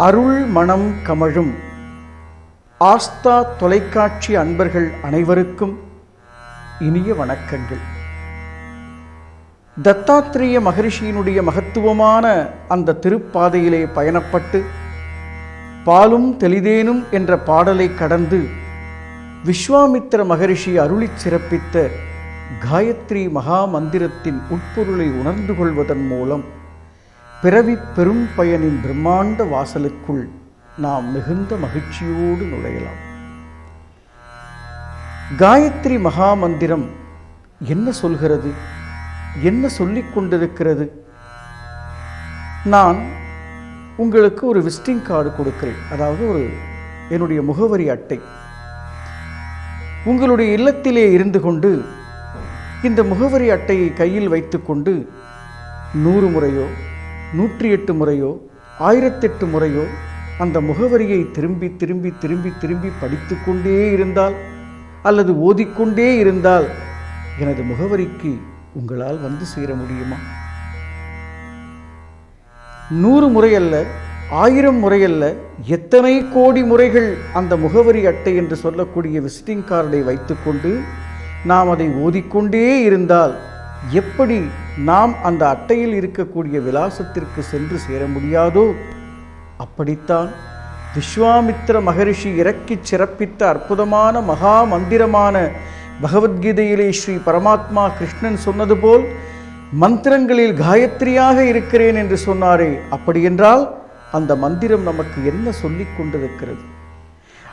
அருள் மனம் கமழும் ஆஸ்தா தொலைக்காட்சி அன்பர்கள் அனைவருக்கும் இனிய வணக்கங்கள். தத்தாத்ரேய மகரிஷியினுடைய மகத்துவமான அந்த திருப்பாதையிலே பயணப்பட்டு பாலும் தெளிதேனும் என்ற பாடலை கடந்து விஸ்வாமித்திர மகரிஷி அருளிச் சிறப்பித்த காயத்ரி மகா மந்திரத்தின் உட்பொருளை உணர்ந்து கொள்வதன் மூலம் பிறவி பெரும் பயனின் பிரம்மாண்ட வாசலுக்குள் நாம் மிகுந்த மகிழ்ச்சியோடு நுழையலாம். காயத்ரி மகா மந்திரம் என்ன சொல்கிறது, என்ன சொல்லிக் கொண்டிருக்கிறது? நான் உங்களுக்கு ஒரு விசிட்டிங் கார்டு கொடுக்கிறேன், அதாவது என்னுடைய முகவரி அட்டை. உங்களுடைய இல்லத்திலே இருந்து கொண்டு இந்த முகவரி அட்டையை கையில் வைத்துக்கொண்டு 100 முறையோ 108 முறையோ 1008 முறையோ அந்த முகவரியை திரும்பி திரும்பி திரும்பி திரும்பி படித்து கொண்டே இருந்தால் அல்லது ஓதிக்கொண்டே இருந்தால் எனது முகவரிக்கு உங்களால் வந்து சேர முடியுமா? 100 முறை அல்ல, 1000 முறை அல்ல, எத்தனை கோடி முறைகள் அந்த முகவரி அட்டை என்று சொல்லக்கூடிய விசிட்டிங் கார்டை வைத்துக்கொண்டு நாம் அதை ஓதிக்கொண்டே இருந்தால் எப்படி நாம் அந்த அட்டையில் இருக்கக்கூடிய விலாசத்திற்கு சென்று சேர முடியாதோ, அப்படித்தான் விஸ்வாமித்திர மகரிஷி இறக்கிச் சிறப்பித்த அற்புதமான மகா மந்திரமான பகவத்கீதையிலே ஸ்ரீ பரமாத்மா கிருஷ்ணன் சொன்னது போல் மந்திரங்களில் காயத்ரியாக இருக்கிறேன் என்று சொன்னாரே, அப்படியென்றால் அந்த மந்திரம் நமக்கு என்ன சொல்லிக் கொண்டிருக்கிறது?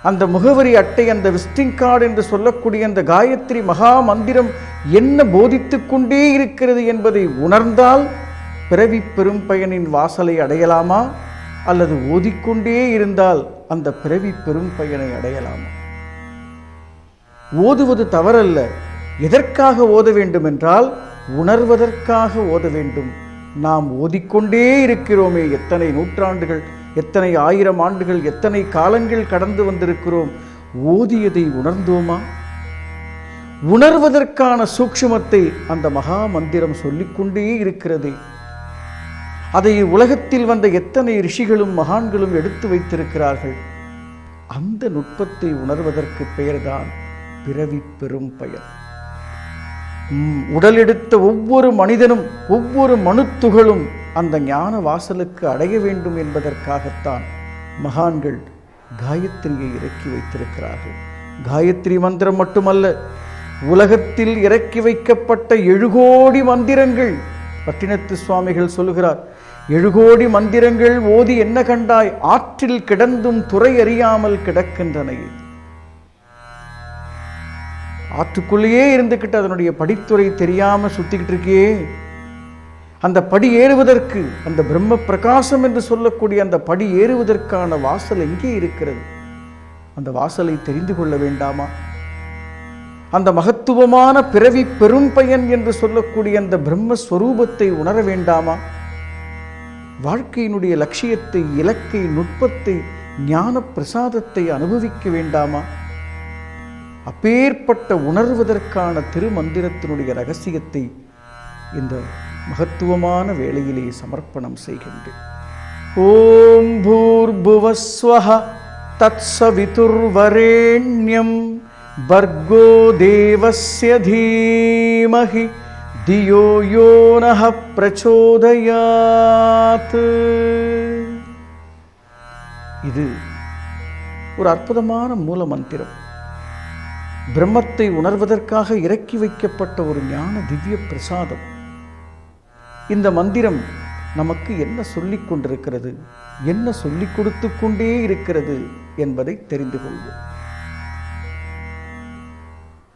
அந்த முகவரி அட்டை, அந்த விசிட்டிங் கார்டு என்று சொல்லக்கூடிய அந்த காயத்ரி மகா மந்திரம் என்ன போதித்து கொண்டே இருக்கிறது என்பதை உணர்ந்தால் பிறவி பெரும் பயனின் வாசலை அடையலாமா, அல்லது ஓதிக்கொண்டே இருந்தால் அந்த பிறவி பெரும் பயனை அடையலாமா? ஓதுவது தவறல்ல. எதற்காக ஓத வேண்டும் என்றால் உணர்வதற்காக ஓத வேண்டும். நாம் ஓதிக்கொண்டே இருக்கிறோமே, எத்தனை நூற்றாண்டுகள், எத்தனை 1000 ஆண்டுகள், எத்தனை காலங்கள் கடந்து வந்திருக்கிறோம். ஓதியதை உணர்ந்தோமா? உணர்வதற்கான சூக்ஷ்மத்தை அந்த மகா மந்திரம் சொல்லிக்கொண்டே இருக்கிறதே. அதை உலகத்தில் வந்த எத்தனை ரிஷிகளும் மகான்களும் எடுத்து வைத்திருக்கிறார்கள். அந்த நுட்பத்தை உணர்வதற்கு பெயர்தான் பிறவி பெரும் பயன். உடல் எடுத்த ஒவ்வொரு மனிதனும், ஒவ்வொரு மனுத்துகளும் அந்த ஞான வாசலுக்கு அடைய வேண்டும் என்பதற்காகத்தான் மகான்கள் காயத்ரியை இறக்கி வைத்திருக்கிறார்கள். காயத்ரி மந்திரம் மட்டுமல்ல, உலகத்தில் இறக்கி வைக்கப்பட்ட 7 கோடி மந்திரங்கள். பட்டினத்து சுவாமிகள் சொல்லுகிறார், 7 கோடி மந்திரங்கள் ஓதி என்ன கண்டாய், ஆற்றில் கிடந்தும் துறை அறியாமல் கிடக்கின்றனையே. ஆற்றுக்குள்ளேயே இருந்துக்கிட்டு அதனுடைய படித்துறை தெரியாம சுத்திக்கிட்டு இருக்கே. அந்த படி ஏறுவதற்கு, அந்த பிரம்ம பிரகாசம் என்று சொல்லக்கூடிய அந்த படி ஏறுவதற்கான வாசல் எங்கே இருக்கிறது? அந்த வாசலை தெரிந்து கொள்ள வேண்டாமா? அந்த மகத்துவமான பிறவி பெரும் பயன் என்று சொல்லக்கூடிய அந்த பிரம்மஸ்வரூபத்தை உணர வேண்டாமா? வாழ்க்கையினுடைய லட்சியத்தை, இலக்கை, நுட்பத்தை, ஞான பிரசாதத்தை அனுபவிக்க வேண்டாமா? அப்பேற்பட்ட உணர்வதற்கான திருமந்திரத்தினுடைய ரகசியத்தை இந்த மகத்துவமான வேளையிலே சமர்ப்பணம் செய்கின்றேன். ஓம் பூர்புவஸ்வஹ தத்சவிதுர்வரேண்யம் பர்கோ தேவஸ்ய தீமஹி தியோ யோ நஹ பிரச்சோதயாத். இது ஒரு அற்புதமான மூல மந்திரம். பிரம்மத்தை உணர்வதற்காக இறக்கி வைக்கப்பட்ட ஒரு ஞான திவ்ய பிரசாதம். இந்த மந்திரம் நமக்கு என்ன சொல்லிக் கொண்டிருக்கிறது, என்ன சொல்லிக் கொடுத்து கொண்டே இருக்கிறது என்பதை தெரிந்து கொள்வோம்.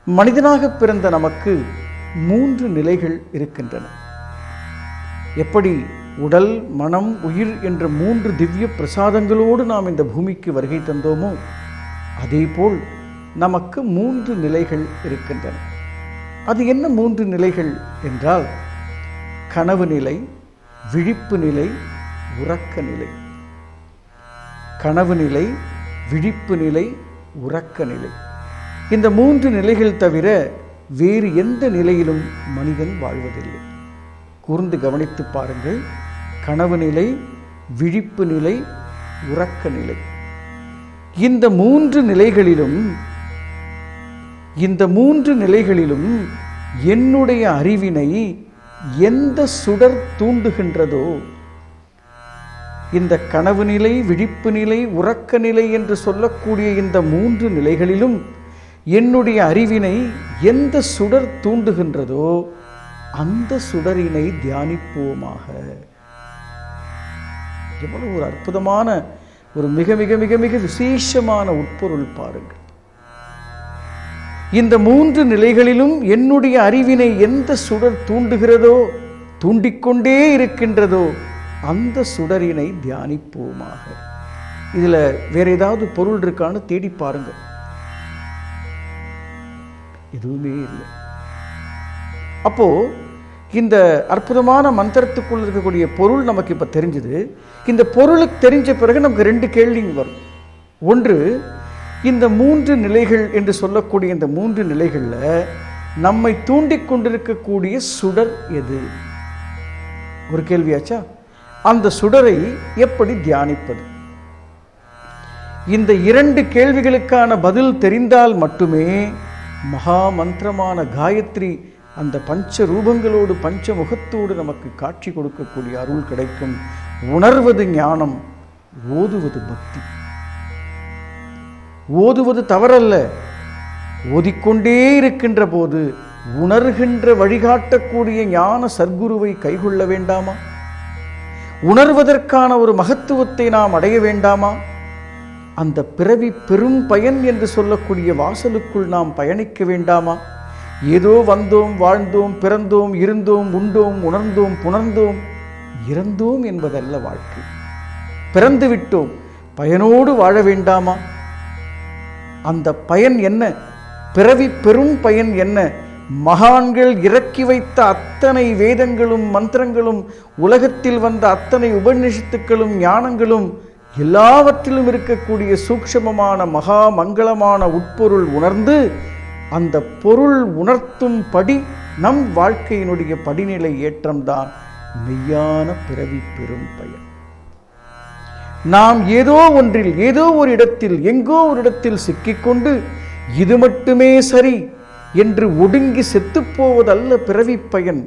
மனிதனாக பிறந்த நமக்கு 3 நிலைகள் இருக்கின்றன. எப்படி உடல், மனம், உயிர் என்ற 3 திவ்ய பிரசாதங்களோடு நாம் இந்த பூமிக்கு வருகை தந்தோமோ, அதேபோல் நமக்கு 3 நிலைகள் இருக்கின்றன. அது என்ன 3 நிலைகள் என்றால், கனவு நிலை, விழிப்பு நிலை, உறக்க நிலை. கனவு நிலை, விழிப்பு நிலை, உறக்க நிலை. இந்த 3 நிலைகள் தவிர வேறு எந்த நிலையிலும் மனிதன் வாழ்வதில்லை. கூர்ந்து கவனித்து பாருங்கள். கனவு நிலை, விழிப்பு நிலை, உறக்க நிலை. இந்த மூன்று நிலைகளிலும் என்னுடைய அறிவினை எந்த சுடர் தூண்டுகின்றதோ, இந்த கனவு நிலை, விழிப்பு நிலை, உறக்க நிலை என்று சொல்லக்கூடிய இந்த 3 நிலைகளிலும் என்னுடைய அறிவினை எந்த சுடர் தூண்டுகின்றதோ அந்த சுடரினை தியானிப்போமாக. எவ்வளவு ஒரு அற்புதமான, ஒரு மிக மிக மிக மிக விசேஷமான உட்பொருள் பாருங்கள். இந்த 3 நிலைகளிலும் என்னுடைய அறிவினை எந்த சுடர் தூண்டுகிறதோ, தூண்டிக்கொண்டே இருக்கின்றதோ அந்த சுடரினை தியானிப்போமாக. இதுல வேற ஏதாவது பொருள் இருக்கான்னு தேடி பாருங்க. எதுவுமே இல்லை. அப்போ இந்த அற்புதமான மந்திரத்துக்குள் இருக்கக்கூடிய பொருள் நமக்கு இப்ப தெரிஞ்சது. இந்த பொருளுக்கு தெரிஞ்ச பிறகு நமக்கு 2 கேள்விங்க வரும். ஒன்று, இந்த 3 நிலைகள் என்று சொல்லக்கூடிய இந்த 3 நிலைகள்ல நம்மை தூண்டிக் கொண்டிருக்கக்கூடிய சுடர் எது? ஒரு கேள்வியாச்சா? அந்த சுடரை எப்படி தியானிப்பது? இந்த 2 கேள்விகளுக்கான பதில் தெரிந்தால் மட்டுமே மகா மந்திரமான காயத்ரி அந்த பஞ்ச ரூபங்களோடு பஞ்ச முகத்தோடு நமக்கு காட்சி கொடுக்கக்கூடிய அருள் கிடைக்கும். உணர்வது ஞானம், ஓதுவது பக்தி. ஓதுவது தவறல்ல, ஓதிக்கொண்டே இருக்கின்ற போது உணர்கின்ற வழிகாட்டக்கூடிய ஞான சர்க்குருவை கைகொள்ள வேண்டாமா? உணர்வதற்கான ஒரு மகத்துவத்தை நாம் அடைய வேண்டாமா? அந்த பிறவி பெரும் பயன் என்று சொல்லக்கூடிய வாசலுக்குள் நாம் பயணிக்க வேண்டாமா? ஏதோ வந்தோம், வாழ்ந்தோம், பிறந்தோம், இருந்தோம், உண்டோம், உணர்ந்தோம், புணர்ந்தோம், இறந்தோம் என்பதல்ல வாழ்க்கை. பிறந்து விட்டோம், பயனோடு வாழ வேண்டாமா? அந்த பயன் என்ன? பிறவி பெரும் பயன் என்ன? மகான்கள் இறக்கி வைத்த அத்தனை வேதங்களும் மந்திரங்களும், உலகத்தில் வந்த அத்தனை உபநிஷத்துக்களும் ஞானங்களும் எல்லாவற்றிலும் இருக்கக்கூடிய சூக்ஷ்மமான மகா மங்களமான உட்பொருள் உணர்ந்து அந்த பொருள் உணர்த்தும் படி நம் வாழ்க்கையினுடைய படிநிலை ஏற்றம்தான் மெய்யான பிறவி பெரும் பயன். நாம் ஏதோ ஒன்றில், ஏதோ ஒரு இடத்தில், எங்கோ ஒரு இடத்தில் சிக்கிக்கொண்டு இது மட்டுமே சரி என்று ஒடுங்கி செத்துப்போவதல்ல பிறவி பயன்.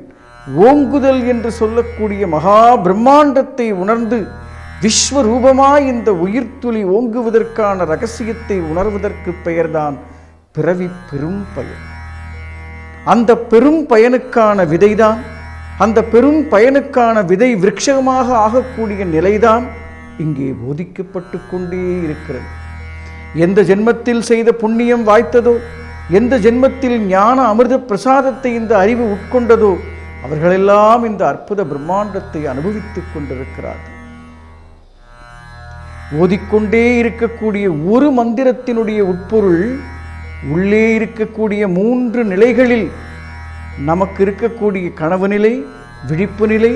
ஓங்குதல் என்று சொல்லக்கூடிய மகா பிரம்மாண்டத்தை உணர்ந்து விஸ்வரூபமாய் இந்த உயிர்த்துளி ஓங்குவதற்கான ரகசியத்தை உணர்வதற்கு பெயர்தான் பிறவி பெரும் பயன். அந்த பெரும் பயனுக்கான விதைதான், அந்த பெரும் பயனுக்கான விதை விருட்சமாக ஆகக்கூடிய நிலைதான் இங்கே போதிக்கப்பட்டு கொண்டே இருக்கிறது. எந்த ஜென்மத்தில் செய்த புண்ணியம் வாய்த்ததோ, எந்த ஜென்மத்தில் ஞான அமிர்த பிரசாதத்தை இந்த அறிவு உட்கொண்டதோ, அவர்களெல்லாம் இந்த அற்புத பிரம்மாண்டத்தை அனுபவித்துக் கொண்டிருக்கிறார்கள். ஓதிக்கொண்டே இருக்கக்கூடிய ஒரு மந்திரத்தினுடைய உட்பொருள் உள்ளே இருக்கக்கூடிய 3 நிலைகளில் நமக்கு இருக்கக்கூடிய கனவு நிலை, விழிப்பு நிலை,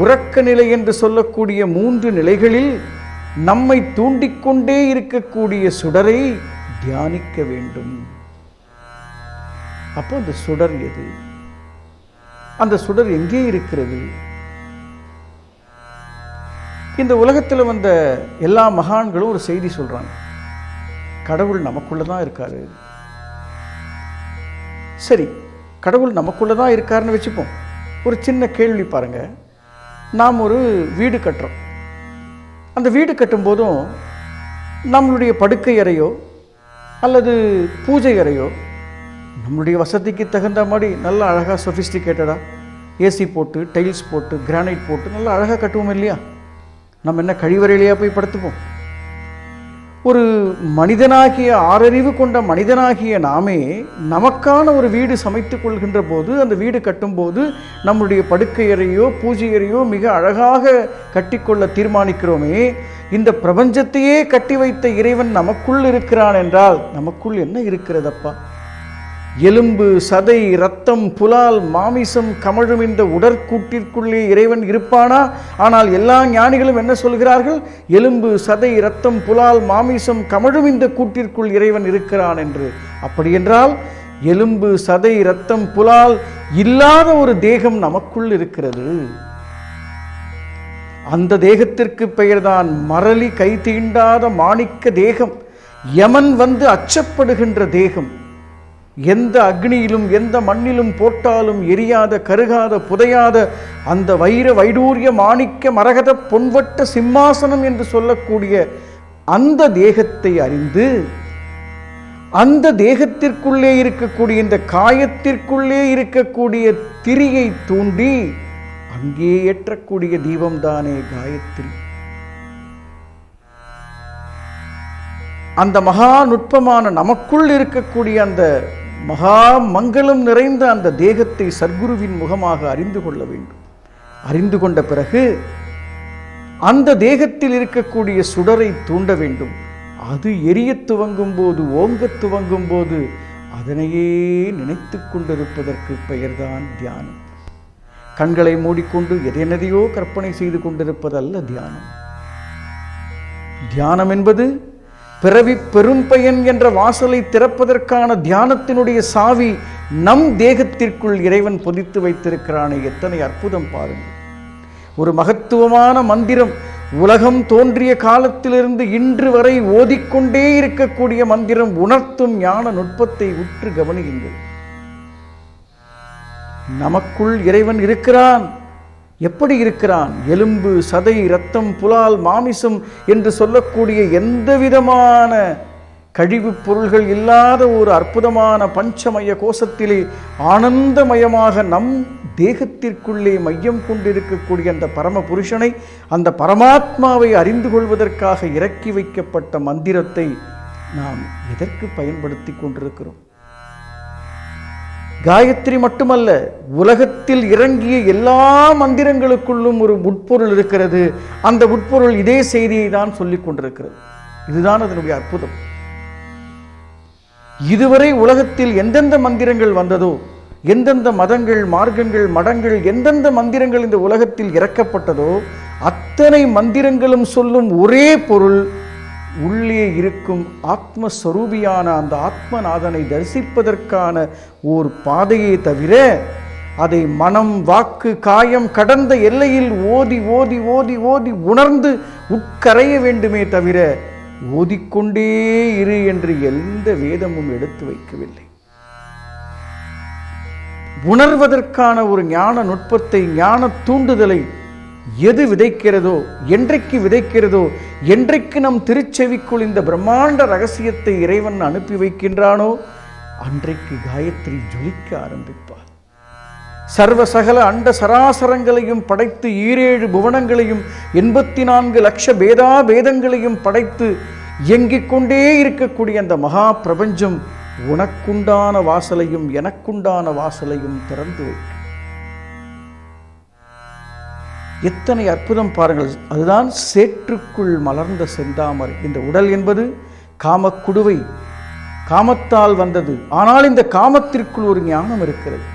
உறக்க நிலை என்று சொல்லக்கூடிய 3 நிலைகளில் நம்மை தூண்டிக்கொண்டே இருக்கக்கூடிய சுடரை தியானிக்க வேண்டும். அப்போ அந்த சுடர் எது? அந்த சுடர் எங்கே இருக்கிறது? இந்த உலகத்தில் வந்த எல்லா மகான்களும் ஒரு செய்தி சொல்றாங்க, கடவுள் நமக்குள்ளதான் இருக்காரு. சரி, கடவுள் நமக்குள்ளதான் இருக்காருன்னு வச்சுப்போம். ஒரு சின்ன கேள்வி பாருங்க. நாம் ஒரு வீடு கட்டுறோம். அந்த வீடு கட்டும் போதும் நம்மளுடைய படுக்கை அறையோ அல்லது பூஜை அறையோ நம்மளுடைய வசதிக்கு தகுந்த மாதிரி நல்லா அழகாக சொஃபிஸ்டிகேட்டடாக ஏசி போட்டு, டைல்ஸ் போட்டு, கிரானைட் போட்டு நல்லா அழகாக கட்டுவோம் இல்லையா? நம்ம என்ன கழிவறையிலேயே போய் படுத்துப்போம்? ஒரு மனிதனாகிய, ஆறறிவு கொண்ட மனிதனாகிய நாமே நமக்கான ஒரு வீடு சமைத்துக் கொள்கின்ற போது, அந்த வீடு கட்டும்போது நம்முடைய படுக்கை அறையோ பூஜை அறையோ மிக அழகாக கட்டிக்கொள்ள தீர்மானிக்கிறோமே. இந்த பிரபஞ்சத்தையே கட்டி வைத்த இறைவன் நமக்குள் இருக்கிறான் என்றால் நமக்குள் என்ன இருக்கிறதப்பா? எலும்பு, சதை, இரத்தம், புலால், மாமிசம் கமழும் இந்த உடற்கூட்டிற்குள்ளே இறைவன் இருப்பானா? ஆனால் எல்லா ஞானிகளும் என்ன சொல்கிறார்கள்? எலும்பு, சதை, இரத்தம், புலால், மாமிசம் கமழும் இந்த கூட்டிற்குள் இறைவன் இருக்கிறான் என்று. அப்படி என்றால் எலும்பு, சதை, இரத்தம், புலால் இல்லாத ஒரு தேகம் நமக்குள் இருக்கிறது. அந்த தேகத்திற்கு பெயர்தான் மரளி கை தீண்டாத மாணிக்க தேகம். யமன் வந்து அச்சப்படுகின்ற தேகம். எந்த அக்னியிலும் எந்த மண்ணிலும் போட்டாலும் எரியாத, கருகாத, புதையாத அந்த வைர வைடூரிய மாணிக்க மரகத பொன்வட்ட சிம்மாசனம் என்று சொல்லக்கூடிய அந்த தேகத்தை அறிந்து, அந்த தேகத்திற்குள்ளே இருக்கக்கூடிய இந்த காயத்திற்குள்ளே இருக்கக்கூடிய திரியை தூண்டி அங்கே ஏற்றக்கூடிய தீபம்தானே காயத்ரி. அந்த மகா நுட்பமான நமக்குள் இருக்கக்கூடிய அந்த மகா மங்களம் நிறைந்த அந்த தேகத்தை சர்க்குருவின் முகமாக அறிந்து கொள்ள வேண்டும். அறிந்து கொண்ட பிறகு அந்த தேகத்தில் இருக்கக்கூடிய சுடரை தூண்ட வேண்டும். அது எரிய துவங்கும் போது, ஓங்க துவங்கும் போது அதனையே நினைத்து கொண்டிருப்பதற்கு பெயர்தான் தியானம். கண்களை மூடிக்கொண்டு எதையோ கற்பனை செய்து கொண்டிருப்பதல்ல தியானம். தியானம் என்பது பிறவி பெரும் பயன் என்ற வாசலை திறப்பதற்கான தியானத்தினுடைய சாவி நம் தேகத்திற்குள் இறைவன் பொதித்து வைத்திருக்கிறானே, எத்தனை அற்புதம் பாருங்கள். ஒரு மகத்துவமான மந்திரம், உலகம் தோன்றிய காலத்திலிருந்து இன்று வரை ஓதிக்கொண்டே இருக்கக்கூடிய மந்திரம், உணர்த்தும் ஞான நுட்பத்தை உற்று கவனியுங்கள். நமக்குள் இறைவன் இருக்கிறான். எப்படி இருக்கிறான்? எலும்பு, சதை, இரத்தம், புலால், மாமிசம் என்று சொல்லக்கூடிய எந்த விதமான கழிவுப் பொருள்கள் இல்லாத ஒரு அற்புதமான பஞ்சமய கோஷத்திலே ஆனந்தமயமாக நம் தேகத்திற்குள்ளே மையம் கொண்டிருக்கக்கூடிய அந்த பரம புருஷனை, அந்த பரமாத்மாவை அறிந்து கொள்வதற்காக இறக்கி வைக்கப்பட்ட மந்திரத்தை நாம் எதற்கு பயன்படுத்தி கொண்டிருக்கிறோம்? காயத்ரி மட்டுமல்ல, உலகத்தில் இறங்கிய எல்லா மந்திரங்களுக்குள்ளும் ஒரு உட்பொருள் இருக்கிறது. அந்த உட்பொருள் இதே செய்தியை தான் சொல்லிக் கொண்டிருக்கிறது. இதுதான் அதனுடைய அற்புதம். இதுவரை உலகத்தில் எந்தெந்த மந்திரங்கள் வந்ததோ, எந்தெந்த மதங்கள், மார்க்கங்கள், மடங்கள், எந்தெந்த மந்திரங்கள் இந்த உலகத்தில் இறக்கப்பட்டதோ, அத்தனை மந்திரங்களும் சொல்லும் ஒரே பொருள், உள்ளே இருக்கும் ஆத்மஸ்வரூபியான அந்த ஆத்மநாதனை தரிசிப்பதற்கான ஓர் பாதையே தவிர, அதை மனம், வாக்கு, காயம் கடந்த எல்லையில் ஓதி ஓதி ஓதி ஓதி உணர்ந்து உட்கரைய வேண்டுமே தவிர, ஓதிக்கொண்டே இரு என்று எந்த வேதமும் எடுத்து வைக்கவில்லை. உணர்வதற்கான ஒரு ஞான நுட்பத்தை, ஞான தூண்டுதலை எது விதைக்கிறதோ, என்றைக்கு விதைக்கிறதோ, என்றைக்கு நம் திருச்செவிக்குள் இந்த பிரம்மாண்ட ரகசியத்தை இறைவன் அனுப்பி வைக்கின்றானோ, அன்றைக்கு காயத்ரி ஜொலிக்க ஆரம்பிப்பார். சர்வ சகல அண்ட சராசரங்களையும் படைத்து, 7 புவனங்களையும் 84 லட்ச பேதா பேதங்களையும் படைத்து இயங்கிக் கொண்டே இருக்கக்கூடிய அந்த மகா பிரபஞ்சம் உனக்குண்டான வாசலையும் எனக்குண்டான வாசலையும் திறந்து வைக்கும். எத்தனை அற்புதம் பாருங்கள். அதுதான் சேற்றுக்குள் மலர்ந்த செந்தாமரை. இந்த உடல் என்பது காமக்குடுவை, காமத்தால் வந்தது. ஆனால் இந்த காமத்திற்குள் ஒரு ஞானம் இருக்கிறது.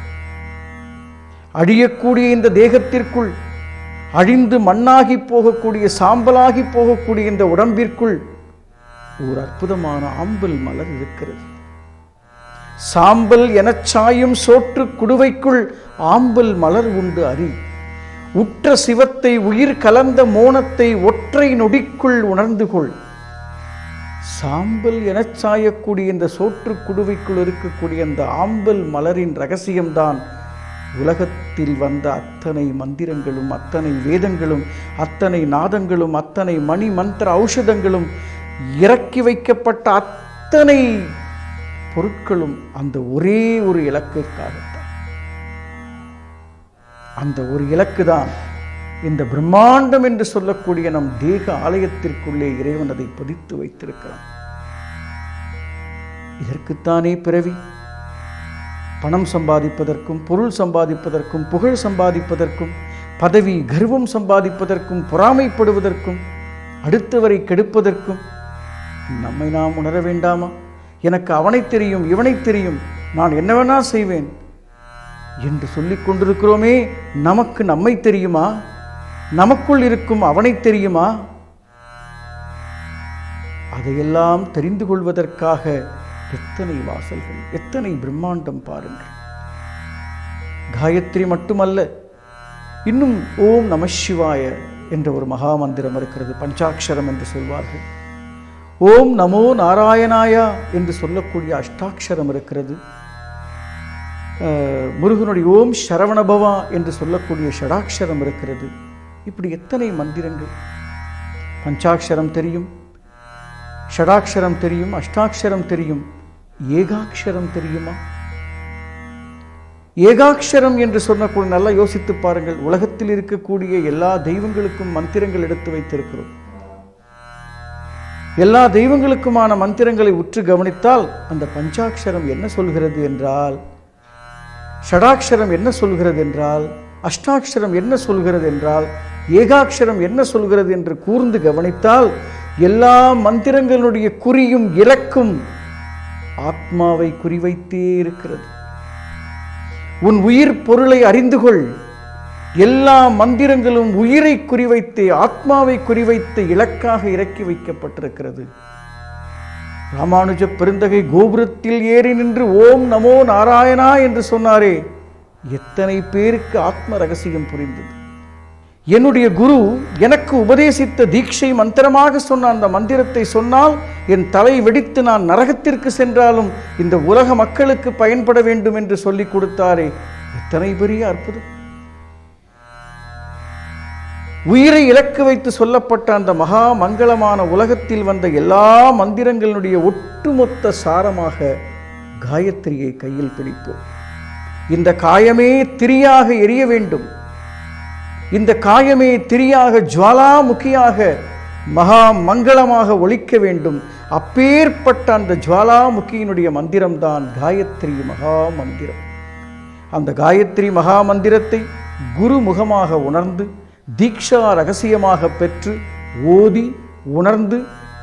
அழியக்கூடிய இந்த தேகத்திற்குள், அழிந்து மண்ணாகி போகக்கூடிய, சாம்பலாகி போகக்கூடிய இந்த உடம்பிற்குள் ஒரு அற்புதமான ஆம்பல் மலர் இருக்கிறது. சாம்பல் எனச் சாயும் சோற்று குடுவைக்குள் ஆம்பல் மலர் உண்டு அறி. உற்ற சிவத்தை, உயிர் கலந்த மோனத்தை ஒற்றை நொடிக்குள் உணர்ந்து கொள். சாம்பல் எனச் சாயக்கூடிய இந்த சோற்று குடுவைக்குள் இருக்கக்கூடிய அந்த ஆம்பல் மலரின் ரகசியம்தான் உலகத்தில் வந்த அத்தனை மந்திரங்களும், அத்தனை வேதங்களும், அத்தனை நாதங்களும், அத்தனை மணி மந்திர ஔஷதங்களும், இறக்கி வைக்கப்பட்ட அத்தனை பொருட்களும் அந்த ஒரே ஒரு இலக்கிற்காகத்தான். அந்த ஒரு இலக்கு தான் இந்த பிரம்மாண்டம் என்று சொல்லக்கூடிய நம் தேக ஆலயத்திற்குள்ளே இறைவன் அதை பதித்து வைத்திருக்கிறான். இதற்குத்தானே பிறவி. பணம் சம்பாதிப்பதற்கும், பொருள் சம்பாதிப்பதற்கும், புகழ் சம்பாதிப்பதற்கும், பதவி கர்வம் சம்பாதிப்பதற்கும், பொறாமைப்படுவதற்கும், அடுத்தவரை கெடுப்பதற்கும் நம்மை நாம் உணர வேண்டாமா? எனக்கு அவனை தெரியும், இவனை தெரியும், நான் என்ன வேணா செய்வேன் என்று சொல்லிக் கொண்டிருக்கிறோமே. நமக்கு நம்மை தெரியுமா? நமக்குள் இருக்கும் அவனை தெரியுமா? அதையெல்லாம் தெரிந்து கொள்வதற்காக எத்தனை வாசல்கள், எத்தனை பிரம்மாண்டம் பாருங்கள். காயத்ரி மட்டுமல்ல, இன்னும் ஓம் நம சிவாய என்ற ஒரு மகா மந்திரம் இருக்கிறது. பஞ்சாட்சரம் என்று சொல்வார்கள். ஓம் நமோ நாராயணாயா என்று சொல்லக்கூடிய அஷ்டாட்சரம் இருக்கிறது. முருகனுடைய ஓம் சரவணபவா என்று சொல்லக்கூடிய ஷடாட்சரம் இருக்கிறது. இப்படி எத்தனை மந்திரங்கள்! பஞ்சாட்சரம் தெரியும், ஷடாட்சரம் தெரியும், அஷ்டாட்சரம் தெரியும், ஏகாட்சரம் தெரியுமா? ஏகாட்சரம் என்று சொன்னக்கூடிய நல்லா யோசித்து பாருங்கள். உலகத்தில் இருக்கக்கூடிய எல்லா தெய்வங்களுக்கும் மந்திரங்கள் எடுத்து வைத்திருக்கிறோம். எல்லா தெய்வங்களுக்குமான மந்திரங்களை உற்று கவனித்தால் அந்த பஞ்சாட்சரம் என்ன சொல்கிறது என்றால், ஷடாட்சரம் என்ன சொல்கிறது என்றால், அஷ்டாட்சரம் என்ன சொல்கிறது என்றால், ஏகாட்சரம் என்ன சொல்கிறது என்று கூர்ந்து கவனித்தால் எல்லா மந்திரங்களுடைய குறியும் இலக்கும் ஆத்மாவை குறிவைத்தே இருக்கிறது. உன் உயிர் பொருளை அறிந்து கொள். எல்லா மந்திரங்களும் உயிரை குறிவைத்து ஆத்மாவை குறிவைத்து இலக்காக இறக்கி வைக்கப்பட்டிருக்கிறது. ராமானுஜ பெருந்தகை கோபுரத்தில் ஏறி நின்று ஓம் நமோ நாராயணா என்று சொன்னாரே, எத்தனை பேருக்கு ஆத்ம ரகசியம் புரிந்தது. என்னுடைய குரு எனக்கு உபதேசித்த தீட்சை மந்திரமாக சொன்ன அந்த மந்திரத்தை சொன்னால் என் தலை வெடித்து நான் நரகத்திற்கு சென்றாலும் இந்த உலக மக்களுக்கு பயன்பட வேண்டும் என்று சொல்லிக் கொடுத்தாரே, எத்தனை பெரிய அற்புதம்! உயிரை இலக்கு வைத்து சொல்லப்பட்ட அந்த மகா மங்களமான உலகத்தில் வந்த எல்லா மந்திரங்களுடைய ஒட்டுமொத்த சாரமாக காயத்ரியை கையில் பிடிப்போம். இந்த காயமே திரியாக எரிய வேண்டும். இந்த காயமே திரியாக ஜுவாலாமுகியாக மகா மங்களமாக ஒலிக்க வேண்டும். அப்பேற்பட்ட அந்த ஜுவாலாமுகியினுடைய மந்திரம்தான் காயத்ரி மகா மந்திரம். அந்த காயத்ரி மகா மந்திரத்தை குரு முகமாக உணர்ந்து தீக்ஷா ரகசியமாக பெற்று ஓதி உணர்ந்து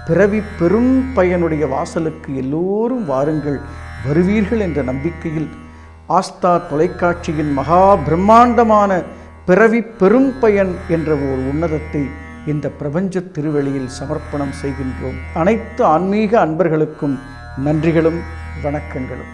பிறவி பெரும் பயனுடைய வாசலுக்கு எல்லோரும் வாருங்கள், வருவீர்கள் என்ற நம்பிக்கையில் ஆஸ்தா தொலைக்காட்சியின் மகா பிரம்மாண்டமான பிறவி பெரும் பயன் என்ற ஒரு உன்னதத்தை இந்த பிரபஞ்ச திருவெளியில் சமர்ப்பணம் செய்கின்றோம். அனைத்து ஆன்மீக அன்பர்களுக்கும் நன்றிகளும் வணக்கங்களும்.